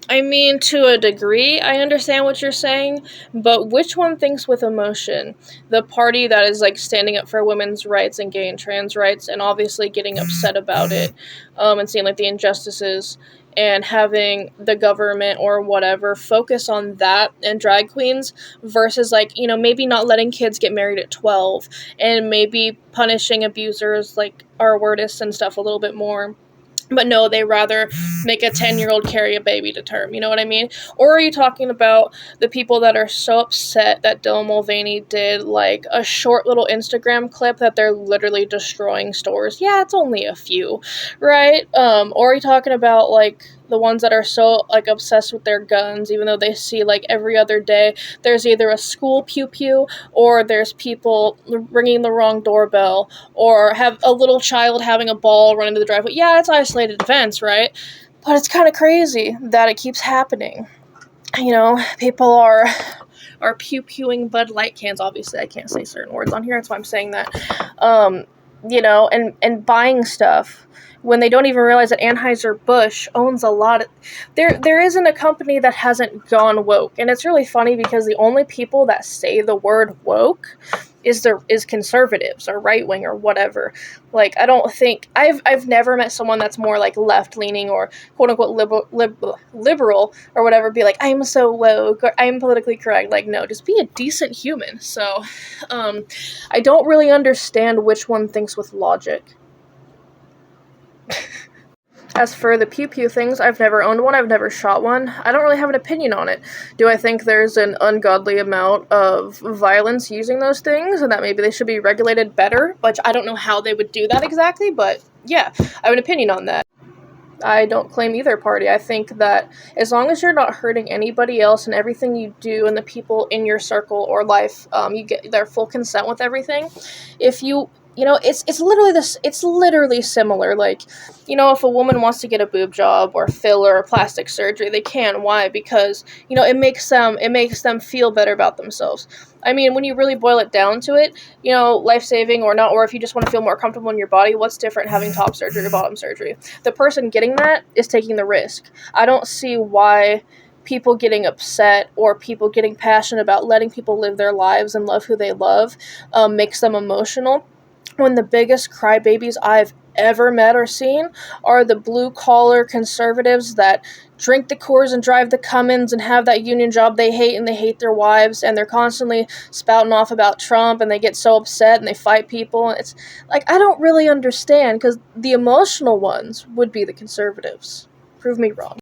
I mean, to a degree, I understand what you're saying, but which one thinks with emotion? The party that is like standing up for women's rights and gay and trans rights, and obviously getting upset about it, and seeing like the injustices, and having the government or whatever focus on that and drag queens versus like maybe not letting kids get married at 12 and maybe punishing abusers like our wordists and stuff a little bit more. But no, they rather make a 10-year-old carry a baby to term. You know what I mean? Or are you talking about the people that are so upset that Dylan Mulvaney did like a short little Instagram clip that they're literally destroying stores? Yeah, it's only a few, right? Or are you talking about like the ones that are so like obsessed with their guns, even though they see like every other day there's either a school pew pew or there's people ringing the wrong doorbell or have a little child having a ball run into the driveway. Yeah, it's isolated events, right? But it's kind of crazy that it keeps happening. People are pew-pewing Bud Light cans. Obviously, I can't say certain words on here. That's why I'm saying that. And buying stuff when they don't even realize that Anheuser-Busch owns a lot of... There isn't a company that hasn't gone woke. And it's really funny because the only people that say the word woke is conservatives or right wing or whatever. Like, I don't think I've never met someone that's more like left leaning or quote unquote liberal or whatever be like, I'm so woke or I'm politically correct. Like, no, just be a decent human. So I don't really understand which one thinks with logic. As for the pew pew things, I've never owned one, I've never shot one. I don't really have an opinion on it. Do I think there's an ungodly amount of violence using those things and that maybe they should be regulated better? But I don't know how they would do that exactly, but yeah, I have an opinion on that. I don't claim either party. I think that as long as you're not hurting anybody else and everything you do and the people in your circle or life, you get their full consent with everything. If it's literally this. It's literally similar. Like, if a woman wants to get a boob job or filler or plastic surgery, they can. Why? Because it makes them feel better about themselves. I mean, when you really boil it down to it, life-saving or not, or if you just want to feel more comfortable in your body, what's different having top surgery or bottom surgery? The person getting that is taking the risk. I don't see why people getting upset or people getting passionate about letting people live their lives and love who they love makes them emotional, when the biggest crybabies I've ever met or seen are the blue-collar conservatives that drink the Coors and drive the Cummins and have that union job they hate, and they hate their wives, and they're constantly spouting off about Trump, and they get so upset, and they fight people. It's like, I don't really understand, because the emotional ones would be the conservatives. Prove me wrong.